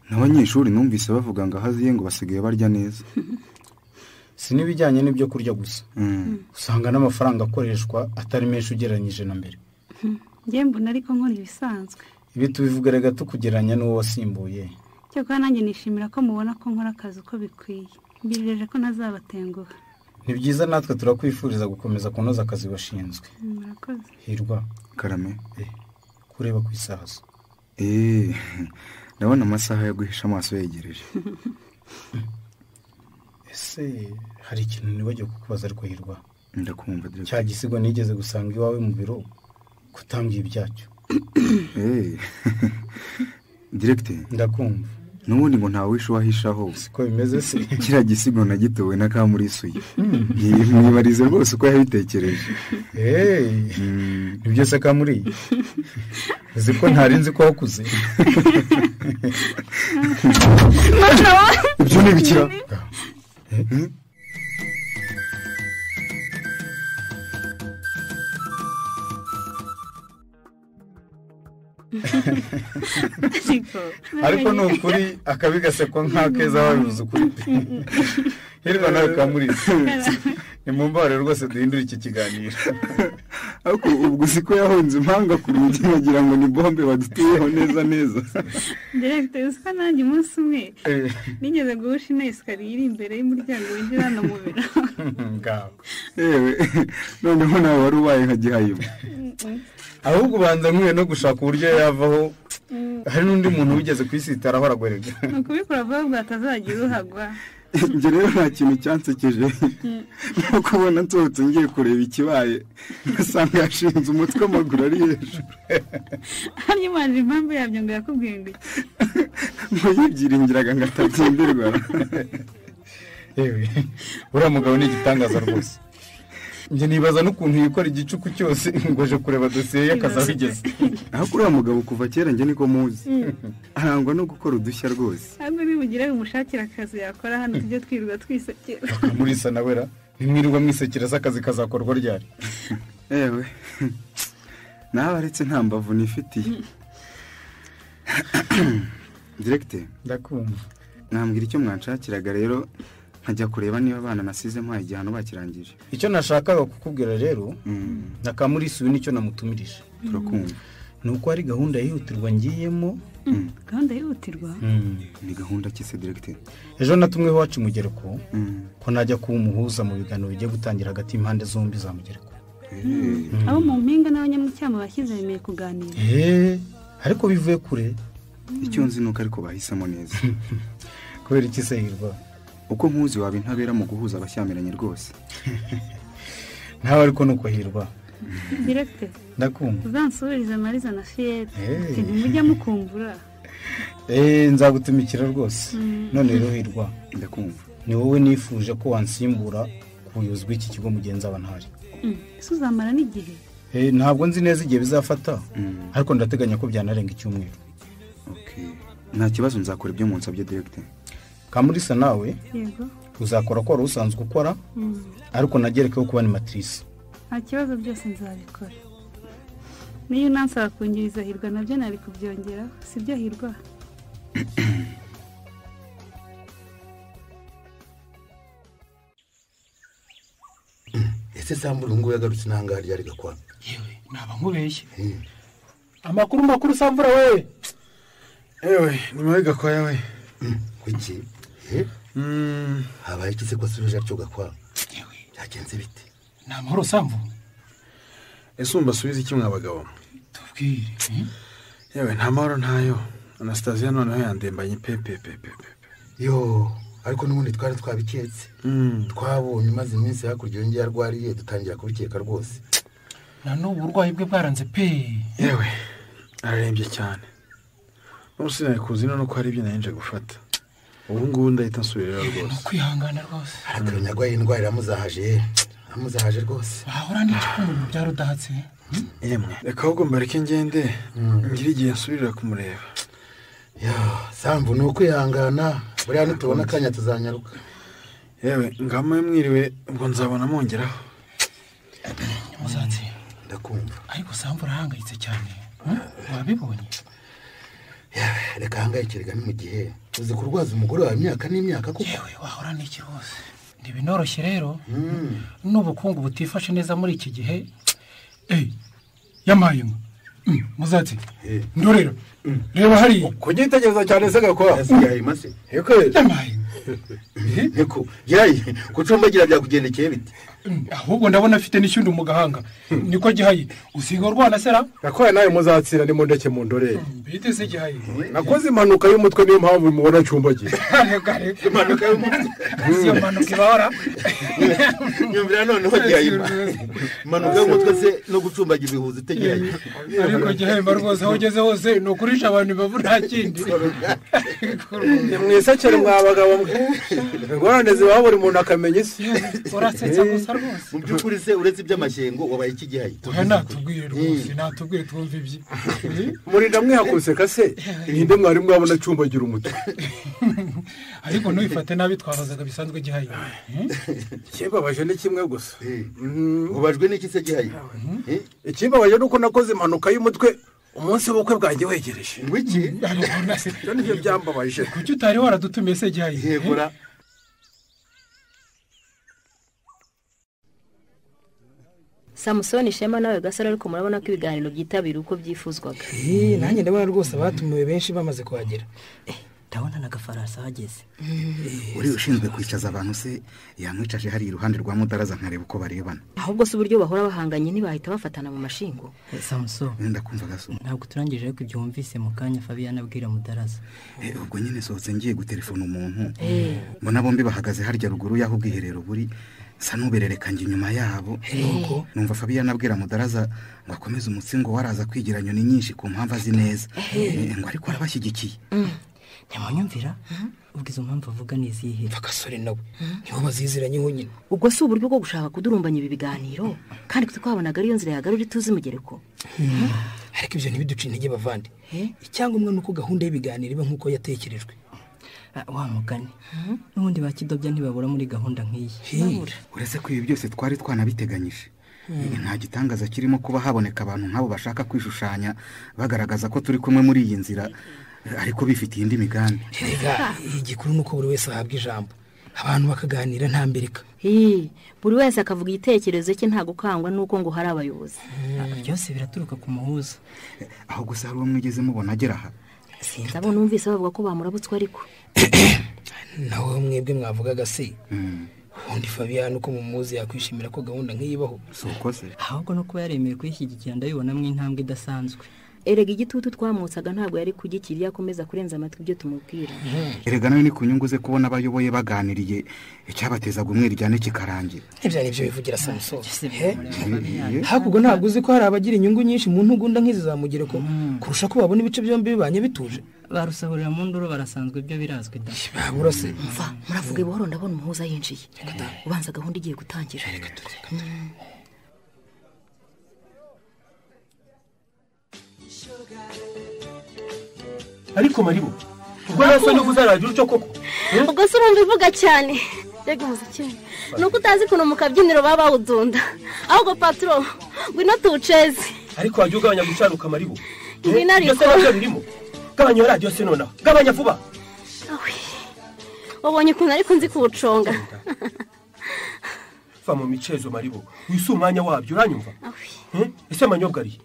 n'abanyeshuri numvise bavuga ngo ahaziye ngo basigaye barya neza. si n'ibijyanye n'ibyo kurya gusa usanga n'amafaranga akoreshwa atari menshi ugereranyije na mbere. njye mbona ariko nkora ibisanzwe. ibi tubivuga rega tukugereranya n'uwo wasimbuye. cyakora nanjye nishimira ko mubona ko nkora akazi uko bikwiye. mbijeje ko nazabatenguha. ni byiza natwe turakwifuriza gukomeza kunoza akazi washinzwe. murakoze. Hirwa karame kureba ku isaha. ndabona amasaha yo guhisha amaso yegereje. ese hari ikintu nibagiwe kukubaza ariko Hirwa? ndakumva cya gisigo nigeze gusanga iwawe mu biro kutambwiye ibyacyo. diregiteri ndakumva. n'ubundi ngo ntawe wishe uwahishaho. siko bimeze se? kiriya gisigo nagitowe na kamurisuye. mwibarize rwose uko yabitekereje. nibyo se kamuri? uzi ko ntari nzi ko wakuze. ibyo ni ibikira. ariko ni ukuri akabi gasekwa nk'akeza wabivuze ukuri. Hirwa nawe kamuri ni mu mbabare rwose duhindura iki kiganiro. ariko ubwo siko yahonze impanga ku rugi bagira ngo ni bombe badutuyeho neza neza. diregiteri usika nanjye umunsi umwe nigeze guhusha ino esikariye iri imbere y'umuryango winjira hano mu biro. noneho nawe wari ubaye nka gihayima. ahubwo ubanza nkwiye no gushaka uburyo yavaho. hari n'undi muntu wigeze kwisitaraho aragwerega. ni ukubikora vuba ngo hatazagira uhagwa. njye rero nta kintu cyansekeje nko kubona nsohotse ngiye kureba ikibaye ngasanga yashinze umutwe amaguru ari hejuru. hanyuma umanje impamvu yabyo ngo yakubwiye ngo iki? ngo yibyiringiraga ngo atatsindirwa. uriya mugabo ni igitangaza rwose. njye nibaza n'ukuntu yikora igicuku cyose ngo aje kureba dosiye y'akazi aho igeze. aho kuri uriya mugabo kuva kera njye niko muzi arangwa no gukora udushya rwose. ntabwo nibugire umushakira akazi yakora hano tujye twirirwa twisekera. bakamurisa nawe ra nimwirirwa mwisekera se akazi kazakorwa ryari? ewe nawe aretse nta mbavu nifitiye. Directeur ndakumva. Nambwira icyo mwanshakiraga rero nkajya kureba niba abana nasize mpaye igihano bakirangije. Icyo nashakaga kukubwira rero nakamurisuye nicyo namutumirije. Turakumva. Nuko ari gahunda yihutirwa ngiyemo. Gahunda yihutirwa? Ni gahunda ki se Directeur? Ejo natumweho wacu Mugereko ko najya kuwumuhuza mu biganiro bigiye gutangira hagati y'impande zombi za Mugereko. Abo mu mpinga n'abanyamucyamo bashyize bemeye kuganira. Ariko bivuye kure. Icyo nzi nuko ariko bahisemo neza. Kubera iki se Hirwa? Uko nkuzi waba intabera mu guhuza abashyamiranye rwose. Nawe ariko nuko Hirwa. Directeur ndakumva. Uzansubiriza Mariza na Fiyete ntimujya mukumbura. Nzagutumikira rwose. None rero Hirwa ndakumva. Ni wowe nifuje ko wansimbura ku buyobozi bw'iki kigo mugenzi abantari. Ese uzamara n'igihe? Ntabwo nzi neza igihe bizafata ariko ndateganya ko byanarenga icyumweru. Okay. Nta kibazo nzakora ibyo munsabye Directeur. Kamurisa nawe yego uzakora ko wari usanzwe ukora ariko nagerekeho kuba animatrice. Nta kibazo byose nzabikora. Niyo unansaba kungiriza Hirwa nabyo nari kubyongera sibyo Hirwa? Ese Sambura ngo yagarutse nanga hari yari gakwa. Yewe naba nkubeshye. Amakuru Sambura we. Ewe ni muri Gakwaya we. Kuki? Habaye iki se ko suje cyo Gakwa? Yewe yagenze bite? Ni amahoro Sambu. Ese umbasubiza iki mwabagabo? Tubwire. Yewe nta mahoro ntayo. Anastasia noneho yandembanye pepe. Yo ariko n'ubundi twari twabiketse. Twabonye maze iminsi hakurya yongeye arwariye dutangira kubikeka rwose. Na n'ubu urwayi bwe bwaranze pe. Yewe ararembye cyane. Umusina kuzi no ko hari ibyo nayenje gufata. Ubu ngubu ndahita nsubirira rwose. Kwihangana rwose. Arakanyagwa indwara iramuzahaje. Amuzahaje rwose. Ahora n'iki mu byarudahatse. Yemwe reka ahubwo mbareke ngende ngira igihe nsubirira kumureba. Ya Sambu nuko kwihangana buriya nitubona akanya tuzanyaruka. Yewe ngamo mwiriwe ubwo nzabona mongeraho. Muzanzi ndakumva. Ariko Sambu arahangayitse cyane. Wabibonye? Reka hangayikirega ni mu gihe uzi kurwaza umugore wa imyaka n'imyaka kuko. Yewe wahora n'iki rwose. Ndibinoroshye rero. N'ubukungu butifashe neza muri iki gihe. Yamaye Muzanzi. Ndorera. Reba hari kugitegereza cyane se Gakwa. Yasigaye mase. Yeko yamaye. Yeko yayi kucumbagira byakugendekeye bite? Ahubwo ndabona afite n'ishyundi mu gahanga. Niko gihaye. Usiga urwana sera? Gakwa nawe muzatsira ni mundeke mu ndorere. Bite se gihaye. Nakoze impanuka y'umutwe niyo mpamvu mubona cumbagira. Impanuka y'umutwe. Iyo mpanuka ibahora. Nyumvira none ho gihaye. Impanuka y'umutwe se no gucumbagira ibihuza itegeranye. Ariko gihaye rwose aho ugeze hose no kurisha abantu bavu nta kindi. Mwisakere mwabagabo mwe. Ngorane zibaho buri muntu akamenya isi. Urasetsa gusa rwose. Mu by'ukuri se uretse iby'amashyengo wabaye iki gihaye? Natubwire rwose natubwire twumve ibyi. Murinda mwihakuseka se ninde mwari mwabona cumbagira umutwe. Ariko ntubifate nabi twabazaga bisanzwe gihaye. Kimbabaje ni kimwe gusa. Ubajwe n'iki se gihaye? Ikimbabaje nuko nakoze impanuka y'umutwe umunsi w'ubukwe bwanjye wegereje. Wiki? Nibyo byambabaje. Kuki utari waradutumiye se gihaye? Yegura. Samusoni Shema nawe Gasaro ariko murabona ko ibiganiro byitabira uko byifuzwaga. Nanjye ndabona rwose abatumiwe benshi bamaze kuhagera. Ndabona na Gafarasa hageze. Uri ushinzwe kwicaza abantu se yamwicaje hari iruhande rwa Mudaraza nkareba uko barebana. Ahubwo se uburyo bahora bahanganye ntibahita bafatana mu mashingo. Samuso ndakumva Gaso. Ntabwo turangije ariko ibyo wumvise mu kanya Fabiana abwira Mudaraza. Ubwo nyine sohotse ngiye gutelefona umuntu. Mbona bombi bahagaze harya ruguru yaho ubwiherero buri sa nubererekanje inyuma yabo. Numva Fabiana abwira Mudaraza ngo akomeze umutsingo waraza kwigira nyoni nyinshi ku mpamvu azi neza. Ngo ariko arabashyigikiye. Ntimunyumvira? Ubwiza impamvu avuga nizihe? Bakasore nawe. Niho baziziranyeho nyine. Ubwo si uburyo bwo gushaka kudurumbanya ibi biganiro kandi twabonaga ariyo nzira yagarura ituze Mugereko. Ariko ibyo ntibiduce intege bavandi. Icyangombwa nuko gahunda y'ibiganiro iba nkuko yatekerejwe. wa mugani n'ubundi bakidobya ntibabura muri gahunda nk'iyi. uretse ko ibi byose twari twanabiteganyije. nta gitangaza kirimo kuba haboneka abantu nk'abo bashaka kwishushanya bagaragaza ko turi kumwe muri iyi nzira ariko bifitiye indi migambi. igikuru ni uko buri wese ahabwa ijambo abantu bakaganira nta mbirika. buri wese akavuga igitekerezo cye nta gukangwa n'uko ngo hari abayobozi. byose biraturuka ku muhuza. aho gusa hari uwo mwigeze mubona agera aha? sinzi abo numvise bavuga ko bamurabutswe ariko nawe mwebwe mwavugaga se ubundi Fabian uko mumuzi yakwishimira ko gahunda nk'iyibaho si uko se ahubwo no kuba yaremeye kuyishyigikira ndabibonamo intambwe idasanzwe. erega igitutu twamutsaga ntabwo yari kugikiriya akomeza kurenza amatwi ibyo tumubwira. erega nawe ni ku nyungu ze kubona abayoboye baganiriye icyabatezaga umwiryane kikarangira. ibyo ari byo bivugira Samson. hakurya ntabwo uzi ko hari abagira inyungu nyinshi mu ntugunda nk'izi zamugire ko kurusha ko babona ibice byombi bibanye bituje. barusahurira mu nduru barasanzwe ibyo birazwi da. babura se mva muravuge buhoro ndabona umuhuza yinjiye. ubanza gahunda igiye gutangira. ariko maribo ubwo nasa no kuzaragira ucyo koko ubwo se urumva ivuga cyane. rega umuziki nuko utazi kuno mu kabyiniro baba bawudunda ahubwo patro ngwino tuwuceze. ariko wajya ugabanya gucaruka maribo. ngwino ariko birimo gabanya radiyo se nonaha gabanya vuba. wabonye ukuntu ariko nzi kuwuconga. va mu micezo maribo wise umwanya wabyo uranyumva. ese manyobwa ari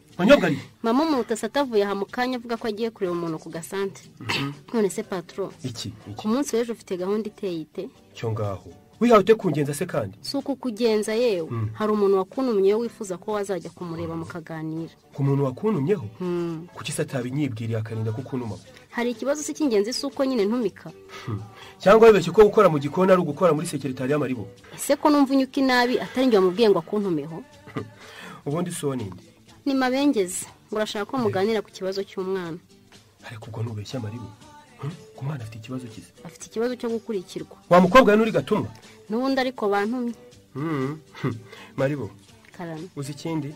mama umutasi atavuye aha mu kanya avuga ko agiye kureba umuntu ku gasantere. none se patro iki ku munsi w'ejo ufite gahunda iteye ite? cyo ngaho wihawe ute kungenza se kandi? si uku kugenza yewe hari umuntu wakuntumyeho wifuza ko wazajya kumureba mukaganira. ku muntu wakuntumyeho? kuki se atabinyibwiriye akarinda kukunuma? hari ikibazo se cy'ingenzi si uko nyine ntumika cyangwa wibeshye ko gukora mu gikoni ari ugukora muri sekretari y'amaribo? ese ko numva unyuka inabi atari njye wamubwiye ngo akuntumeho? ubundi so ninde? ni mabengeze ngo urashaka ko muganira ku kibazo cy'umwana. ariko ubwo nubeshya maribo ku mwana afite ikibazo kiza? afite ikibazo cyo gukurikirwa. wa mukobwa we n'uri gatumwa? n'ubundi ariko bantumye. maribo karame uzi ikindi?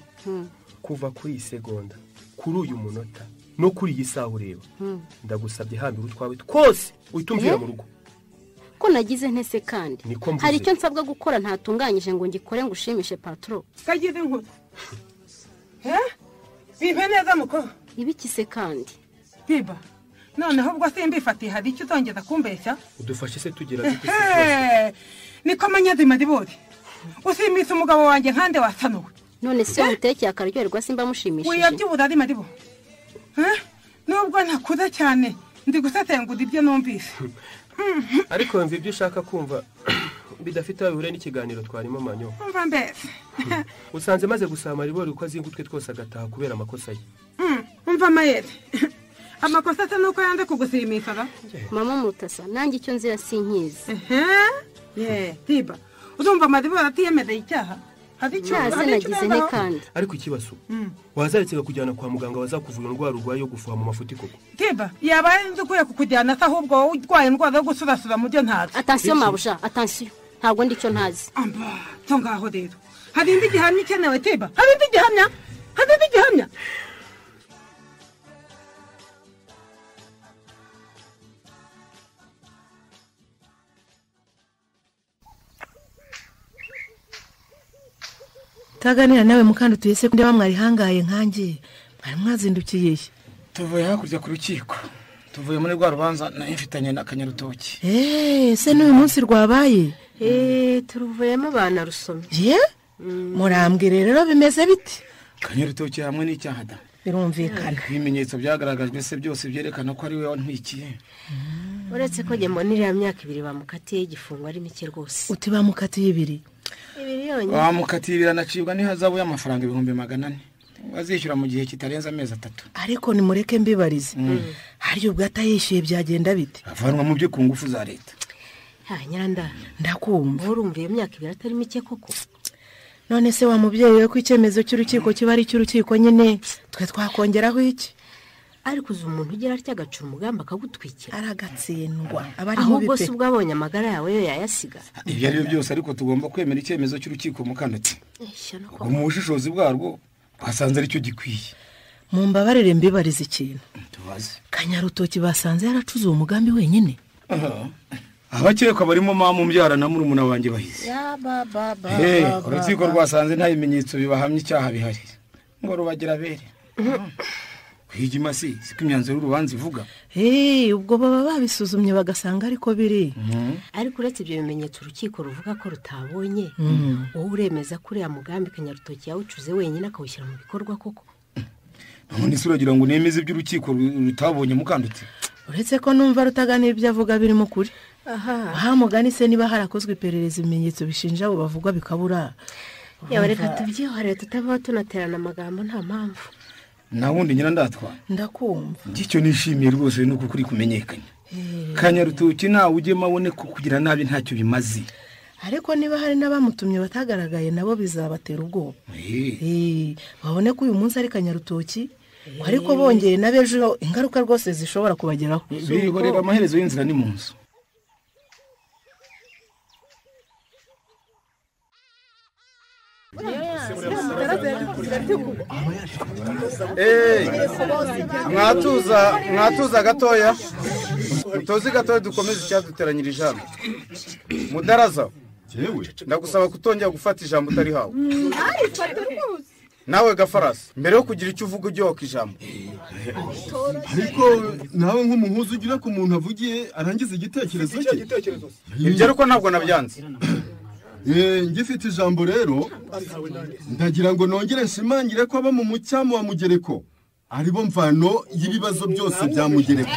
kuva kuri iyi segonda kuri uyu munota no kuri iyi saha ureba ndagusabye hambira utwawe twose uhita umvira mu rugo. ko nagize ntese kandi hari icyo nsabwa gukora ntatunganyije ngo ngikore ngo ushimishe patro. kagize inkuru bimpe neza muko ibiki se kandi biba noneho ubwo simbifatiye hari icyo uzongeza kumbeshya? udufashe se tugira niko manyazima dibori usimise umugabo wanjye nkande wasanuwe. none se umutekeye akaryoherwa simba mushimishije? wiyabyibura ari maribo nubwo ntakuze cyane ndi gusesengura ibyo numvise. ariko wumva ibyo ushaka kumva bidafite aho bihure n'ikiganiro twarimo manyo. umva mbese usanze maze gusaba maribori uko azingutwe twose agataha kubera amakosa ye. umva mayere amakosa asa nuko yanze kugusimisha. mama mutasa nanjye icyo nzira sinkizi. tiba uzumva maribori atiyemereye icyaha? ntazi nagize nte kandi. ariko ikibazo wazaretsega kujyana kwa muganga bazakuvura indwara urwaye yo gufuha mu mafuti koko? tiba yaba nzi ukwiye kukujyana se ahubwo wowe urwaye indwara yo gusurasura mu byo ntazi. atansiyo mabuja atansiyo ntabwo ndi cyo ntazi. cyo ngaho rero hari indi gihamya ikenewe tiba? hari indi gihamya? taganira nawe mukandi utuye se ndeba mwarihangaye nkanjye mwari mwazindukiye. tuvuye hakurya ku rukiko tuvuye muri rwa rubanza nayo mfitanye na Kanyarutoki. se n'uyu munsi rwabaye? turuvuyemo abana rusomye. murambwire rero bimeze bite? Kanyarutoki hamwe n'icyaha da birumvikana. ibimenyetso byagaragajwe se byose byerekana ko ari we wantwikiye. uretse ko njye mbona iriya myaka 2 bamukatiye igifungo ari mike rwose. uti bamukatiye 2? yonyine. bamukatiye 2 anacibwa n'ihazabu y'amafaranga 400,000 wazishyura mu gihe kitarenze amezi 3. ariko nimureke mbibarize hari ubwo atayishyuye byagenda bite? avanwa mu byo ku ngufu za leta. nyaranda ndakumva. urumva iyo myaka 2 atari mike koko? none se wa mubyeyi we ko icyemezo cy'urukiko kiba ari cy'urukiko nyine twe twakongeraho iki? ariko uzi umuntu ugira atya agacura umugambi akagutwikira aragatsindwa ahubwo se ubwo abonye amagara yawe yo yayasiga. ibyo ari byo byose ariko tugomba kwemera icyemezo cy'urukiko mukandati mu bushishozi bwarwo basanze ari cyo gikwiye. mu mbabarire mbibarize ikintu. tubaze. Kanyarutoki basanze yaracuze uwo mugambi wenyine? abakekwa barimo mama umbyara na murumuna wanjye bahize urukiko rwasanze nta bimenyetso bibahamya icyaha bihari ngo rubagira bere kwigima si siko imyanzuro y'urubanza ivuga ubwo baba babisuzumye bagasanga ariko biri ariko uretse ibyo bimenyetso urukiko ruvuga ko rutabonye wowe uremeza ko uriya mugambi Kanyarutoki yawucuze wenyine akawushyira mu bikorwa koko none se uragira ngo nemeze iby'urukiko rutabonye Mukandutse uretse ko numva rutaganira ibyo avuga birimo kuri aha mugani se niba harakozwe iperereza ibimenyetso bishinja abo bavugwa bikabura yewe reka tubyihorere tutabaho tunaterana amagambo nta mpamvu nta wundi nyina ndatwa ndakumva icyo nishimiye rwose nuko kuri kumenyekanya Kanyarutoki nawe ujyemo abone ko kugira nabi ntacyo bimaze ariko niba hari n'abamutumye batagaragaye nabo bizabatera ubwoba babone ko uyu munsi ari Kanyarutoki ariko bongeye n'abejo ingaruka rwose zishobora kubageraho bihorera amaherezo y'inzira ni mu nzu mwatuza gatoya mutozi gatoya dukomeze icyaduteranyirije hano Mudaraza ndagusaba kutongera gufata ijambo utari hawe nawe Gafarasi mbere yo kugira icyo uvuga ujyoka ijambo ariko nawe nk'umuhuza ugira ku muntu avugiye arangiza igitekerezo cye ibyo ariko ntabwo nabyanze ngifite ijambo rero ndagira ngo nongere nshimangire ko aba mu mucyamo wa Mugereko aribo mvano y'ibibazo byose bya Mugereko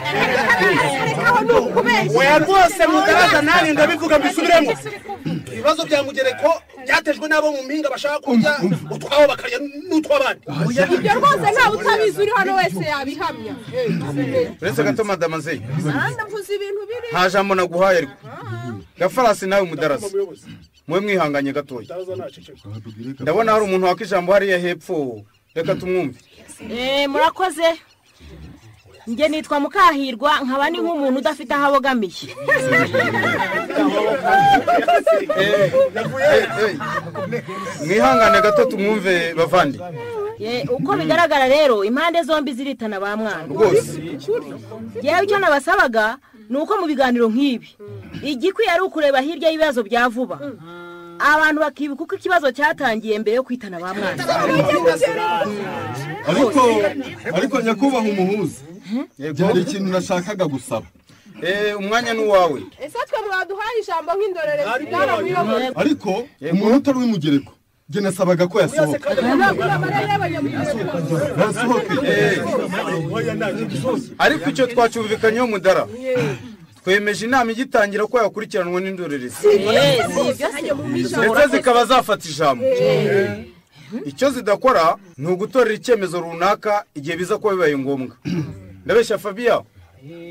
oya rwose Mudaraza nani ndabivuga mbisubiremo ibibazo bya Mugereko byatejwe n'abo mu mpinga bashaka kurya utwabo bakarya n'utwabandi ibyo rwose ntawe utabizi uri hano wese yabihamya uretse gato madama Zeyi mvuze ibintu biri nta jambo naguhaye ariko Gafarasi nawe Mudaraza mwe mwihanganye gatoya ndabona hari umuntu waka ijambo hariya hepfo reka tumwumve murakoze njye nitwa Mukahirwa nkaba ni nk'umuntu udafite aho abogamiye mwihangane gato tumwumve bavandi uko bigaragara rero impande zombi ziritana ba mwana rwose yewe icyo nabasabaga ni uko mu biganiro nk'ibi igikwiye ari ukureba hirya y'ibibazo bya vuba abantu bakibuka uko ikibazo cyatangiye mbere yo kwitana ba mwana ariko nyakubahwa umuhuza byari ikintu nashakaga gusaba umwanya n'uwawe ese twe mwaduhaye ijambo nk'indorerezi bwaramuyoboye ariko umuntu utari w'Umugereko njye nasabaga ko yasohoka ariko icyo twacyumvikanyeho Mudara twemeje inama igitangira ko yakurikiranwa n'indorerezi ndetse zikaba zafata ijambo icyo zidakora ni ugutorera icyemezo runaka igihe biza kuba bibaye ngombwa ndabeshya Fabia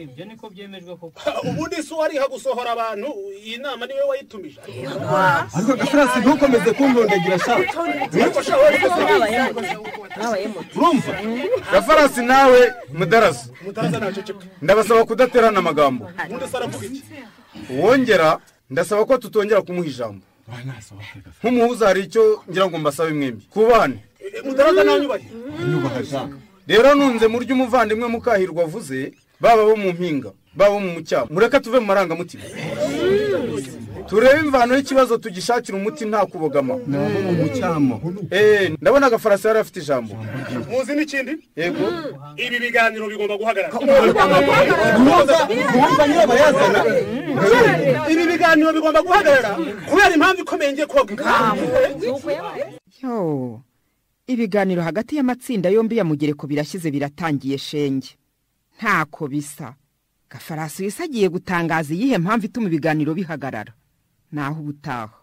ibyo niko byemejwe koko ubundi se wariha gusohora abantu iyi nama niwe wayitumije ariko Gafarasi ntukomeze kumbondagira shaka urumva Gafarasi nawe Mudaraza ndabasaba kudaterana amagambo wongera ndasaba ko tutongera kumuha ijambo nk'umuhuza hari icyo ngira ngo mbasabe mwembi kubahane Mudaraza nawe nyubahe rero nunze mu ryo umuvandimwe Mukahirwa avuze baba bo mu mpinga baba bo mu mucyamo mureka tuve mu marangamutima turebe imvano y'ikibazo tugishakira umuti nta kubogama nabo mu mucyamo ndabona Gafarasi yari afite ijambo muzi n'ikindi yego ibi biganiro bigomba guhagarara ibi biganiro bigomba guhagarara kubera impamvu ikomeye ngiye kubabwira ibiganiro hagati y'amatsinda yombi ya Mugereko birashyize biratangiye shenge ntako bisa Gafarasi wisagiye gutangaza iyihe mpamvu ituma ibiganiro bihagarara naho ubutaha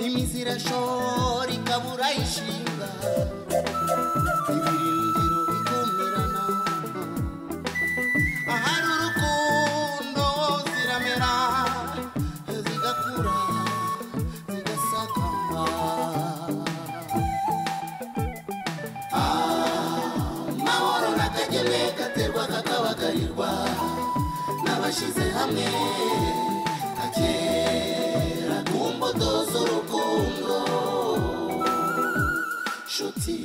imizira shori kabura ishinga ibirindiro bigumirana ahari urukundo ziramera zigakura zigasakamba amahoro n'akageme gaterwa kakabagarirwa bashyize hamwe akera ku mbuto z'urukundo nshuti